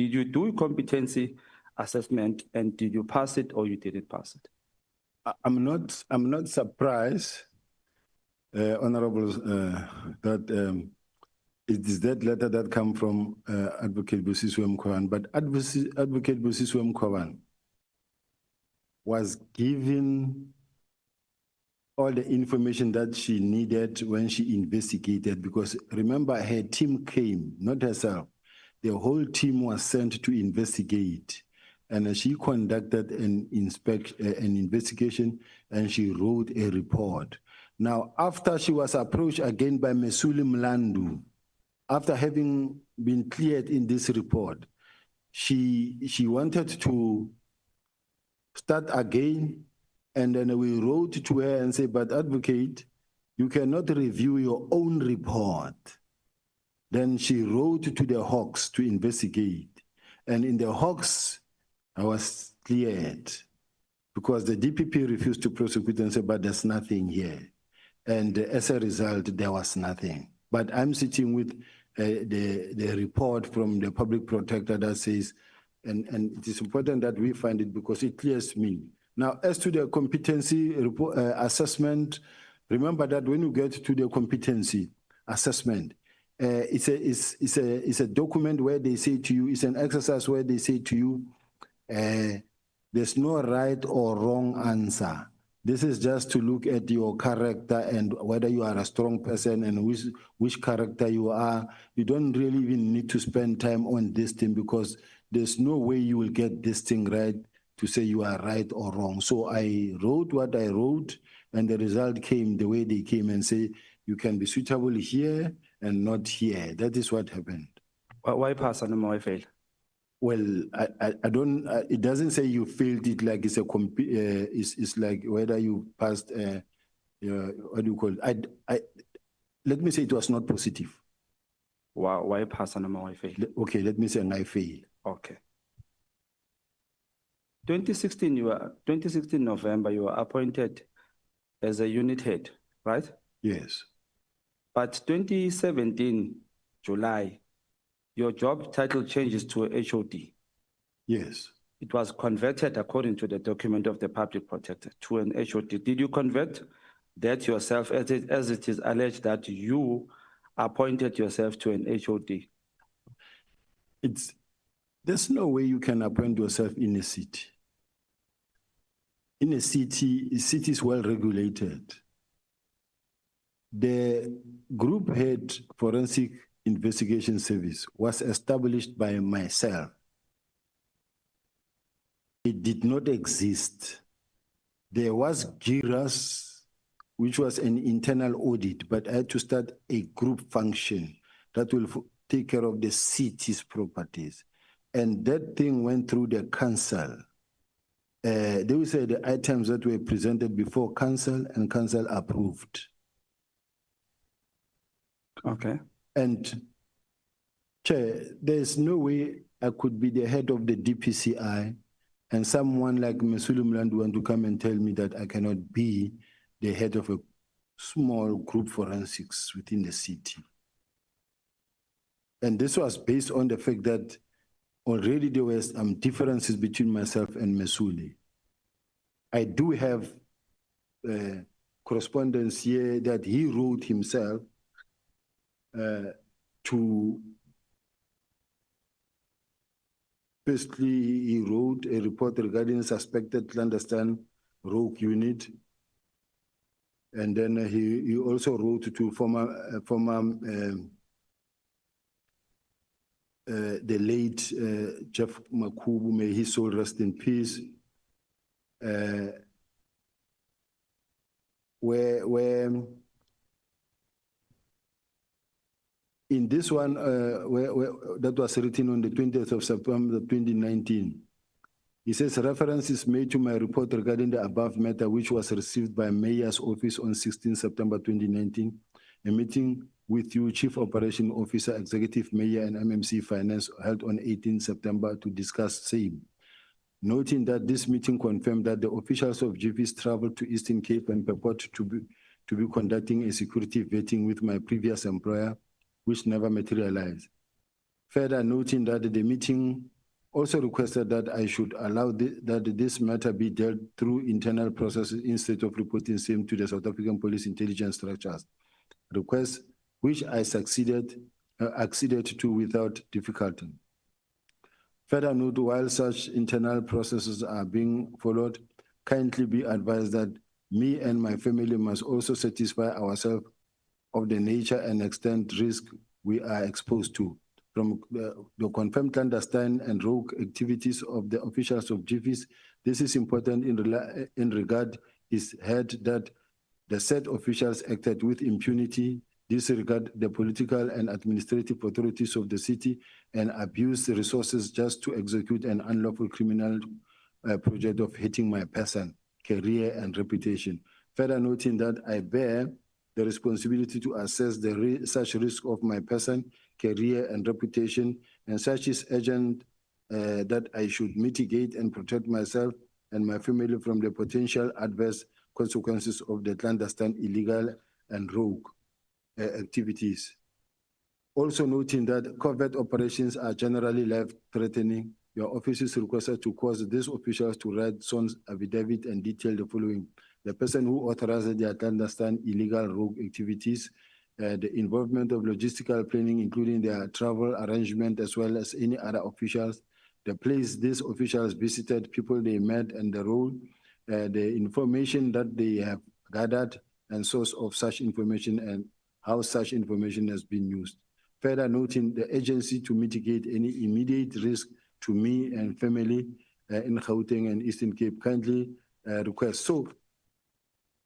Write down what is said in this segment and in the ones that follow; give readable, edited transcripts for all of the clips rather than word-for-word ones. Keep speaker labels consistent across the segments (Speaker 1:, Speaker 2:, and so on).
Speaker 1: Did you do a competency assessment, and did you pass it or you didn't pass it?
Speaker 2: I'm not surprised, Honorable, that it is that letter that come from Advocate Busiswe Mkhwanazi, but Advocate Busiswe Mkhwanazi was given all the information that she needed when she investigated, because remember, her team came, not herself. The whole team was sent to investigate, and she conducted an investigation, and she wrote a report. Now, after she was approached again by Mesuli Mlandu, after having been cleared in this report, she wanted to start again, and then we wrote to her and said, but Advocate, you cannot review your own report. Then she wrote to the Hawks to investigate. And in the Hawks, I was cleared because the DPP refused to prosecute and said, but there's nothing here. And as a result, there was nothing. But I'm sitting with the report from the public protector that says, and it is important that we find it because it clears me. Now, as to the competency report, assessment, remember that when you get to the competency assessment, it's a document where they say to you, it's an exercise where they say to you, there's no right or wrong answer. This is just to look at your character and whether you are a strong person and which character you are. You don't really even need to spend time on this thing because there's no way you will get this thing right to say you are right or wrong. So I wrote what I wrote, and the result came the way they came and say, you can be suitable here and not here. That is what happened.
Speaker 1: Why pass and why fail?
Speaker 2: Well, I don't, it doesn't say you failed it like it's it's like whether you passed, what do you call it? Let me say it was not positive.
Speaker 1: Why pass and why fail?
Speaker 2: Okay, let me say I fail.
Speaker 1: Okay. 2016 November, you were appointed as a unit head, right?
Speaker 2: Yes.
Speaker 1: But 2017 July, your job title changes to a HOD.
Speaker 2: Yes.
Speaker 1: It was converted according to the document of the public protector to an HOD. Did you convert that yourself as it is alleged that you appointed yourself to an HOD?
Speaker 2: There's no way you can appoint yourself in a city. In a city is well regulated. The group head forensic investigation service was established by myself. It did not exist. There was GIRAS, which was an internal audit, but I had to start a group function that will take care of the city's properties. And that thing went through the council. They will say the items that were presented before council and council approved.
Speaker 1: Okay.
Speaker 2: And Chair, there's no way I could be the head of the DPCI and someone like Mesuli Mlandu want to come and tell me that I cannot be the head of a small group forensics within the city. And this was based on the fact that already there were some differences between myself and Mesuli. I do have correspondence here that he wrote himself to, firstly, he wrote a report regarding suspected clandestine rogue unit. And then he also wrote to the late Jeff Makubu, may his soul rest in peace, where in this one, that was written on the 20th of September 2019, he says, reference is made to my report regarding the above matter, which was received by Mayor's office on 16 September 2019, a meeting with you, Chief Operation Officer, Executive Mayor, and MMC Finance held on 18 September to discuss same. Noting that this meeting confirmed that the officials of GVs traveled to Eastern Cape and purport to be conducting a security vetting with my previous employer, which never materialized. Further noting that the meeting also requested that I should allow that this matter be dealt through internal processes instead of reporting same to the South African police intelligence structures. Request which I acceded to without difficulty. Further note, while such internal processes are being followed, kindly be advised that me and my family must also satisfy ourselves of the nature and extent risk we are exposed to from the confirmed clandestine and rogue activities of the officials of GFIS. This is important in regard is heard that the said officials acted with impunity, disregard the political and administrative authorities of the city, and abuse the resources just to execute an unlawful criminal project of hitting my person, career, and reputation. Further noting that I bear the responsibility to assess such risk of my person, career, and reputation, and such is urgent that I should mitigate and protect myself and my family from the potential adverse consequences of the clandestine, illegal, and rogue activities. Also noting that covert operations are generally life-threatening, your office is requested to cause these officials to write Son's affidavit and detail the following. The person who authorized the clandestine, illegal, rogue activities, the involvement of logistical planning, including their travel arrangement, as well as any other officials, the place these officials visited, people they met, and the role, the information that they have gathered, and source of such information, and how such information has been used. Further noting the agency to mitigate any immediate risk to me and family in Gauteng and Eastern Cape, kindly request. So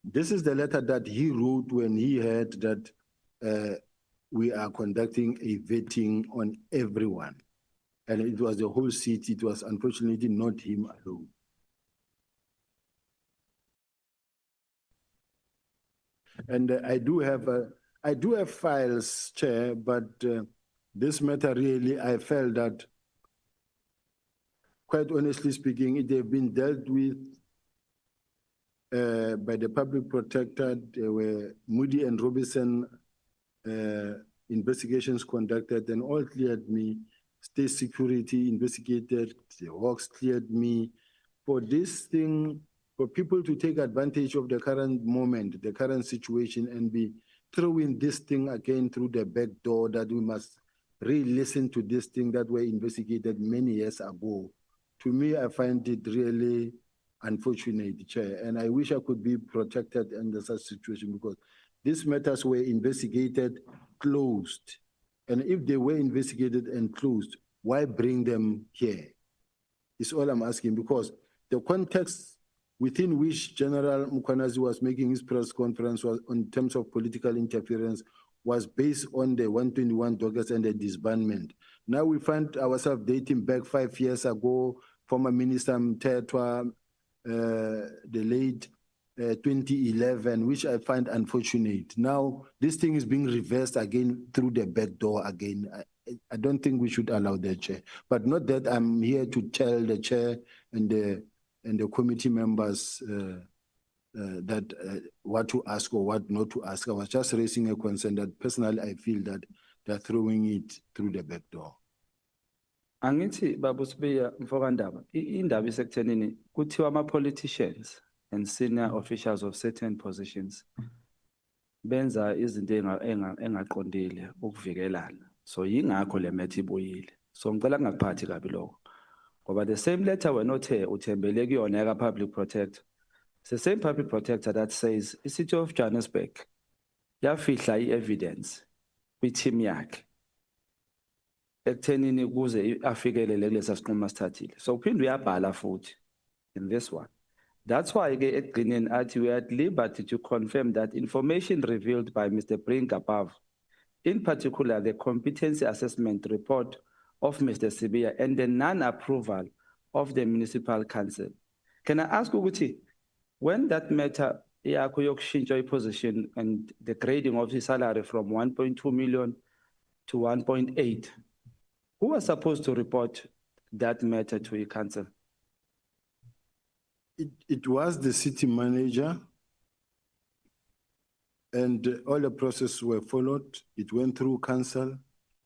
Speaker 2: this is the letter that he wrote when he heard that we are conducting a vetting on everyone. And it was the whole city. It was unfortunately not him alone. And I do have files, Chair, but this matter really, I felt that, quite honestly speaking, it have been dealt with by the public protector. There were Moody and Robinson investigations conducted, and all cleared me. State security investigated, the Hawks cleared me. For this thing, for people to take advantage of the current moment, the current situation, and be throwing this thing again through the back door, that we must re-listen to this thing that were investigated many years ago. To me, I find it really unfortunate, Chair, and I wish I could be protected under such situation, because these matters were investigated, closed. And if they were investigated and closed, why bring them here? Is all I'm asking, because the context within which General Mkhwanazi was making his press conference was in terms of political interference was based on the 121 dockets and the disbandment. Now we find ourselves dating back 5 years ago, former Minister Mtetwa, the late 2011, which I find unfortunate. Now this thing is being reversed again through the back door again. I don't think we should allow that, Chair. But not that I'm here to tell the Chair and the committee members that what to ask or what not to ask. I was just raising a concern that personally I feel that they're throwing it through the back door.
Speaker 1: Angithi Babu Sibiya Mfokandaba, indaba isekuthenini kuthiwa ama-politicians and senior officials of certain positions benza izinto engaqondile ukuvikelana. So yingakho le matter ibuyile. So ngicela ngakuphathi kabi lokho. Ngoba the same letter we're not here uthembele kuyona yaka public protector. It's the same public protector that says the city of Johannesburg yafihla i-evidence kwi-team yakhe ekuthenini kuze afikelele kulesa sinqumo asithathile. So uphinde uyabhala futhi in this one. That's why ke ekugcineni athi we are at liberty to confirm that information revealed by Mr. Brink above, in particular the competency assessment report of Mr. Sibiya and the non-approval of the municipal council. Can I ask ukuthi, when that matter yakho yokushintsha position and the grading of his salary from 1.2 million to 1.8, who was supposed to report that matter to your council?
Speaker 2: It was the city manager, and all the processes were followed. It went through council,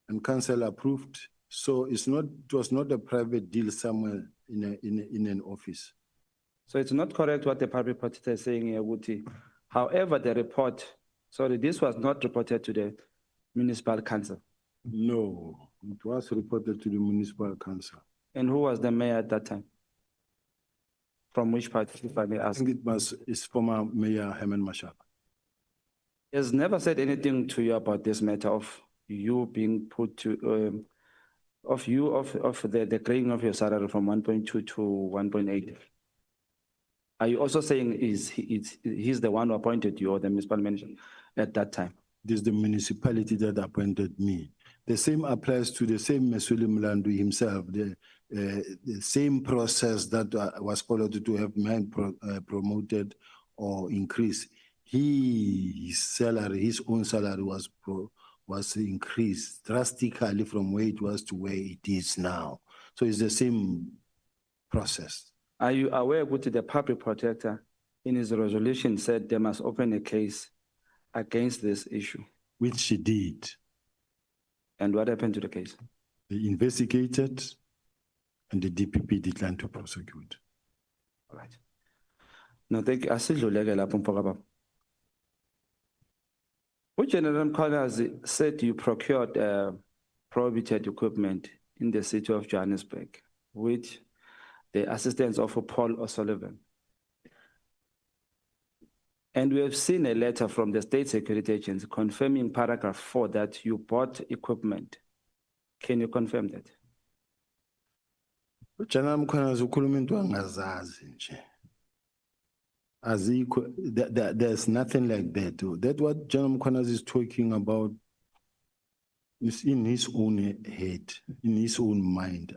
Speaker 2: and council approved. So it was not a private deal somewhere in an office.
Speaker 1: So it's not correct what the public reporter is saying here, Wuti. However, this was not reported to the municipal council.
Speaker 2: No, it was reported to the municipal council.
Speaker 1: And who was the mayor at that time? From which party, if I may
Speaker 2: I
Speaker 1: ask?
Speaker 2: think it's former Mayor Herman Mashaba.
Speaker 1: He has never said anything to you about this matter of you being put to, of the grading of your salary from 1.2 to 1.8. Are you also saying he's the one who appointed you or the municipal manager at that time?
Speaker 2: This is the municipality that appointed me. The same applies to the same Masemola himself, the same process that was followed to have man promoted or increased. His own salary was increased drastically from where it was to where it is now. So it's the same process.
Speaker 1: Are you aware that the public protector in his resolution said they must open a case against this issue?
Speaker 2: Which she did.
Speaker 1: And what happened to the case?
Speaker 2: They investigated and the DPP declined to prosecute.
Speaker 1: All right. Now, thank you. General Mkhwanazi said you procured prohibited equipment in the city of Johannesburg with the assistance of Paul O'Sullivan. And we have seen a letter from the State Security Agency confirming paragraph 4 that you bought equipment. Can you confirm that?
Speaker 2: General Mkhwanazi ukhuluma into angazazi nje. There's nothing like that. That what General Mkhwanazi is talking about is in his own head, in his own mind.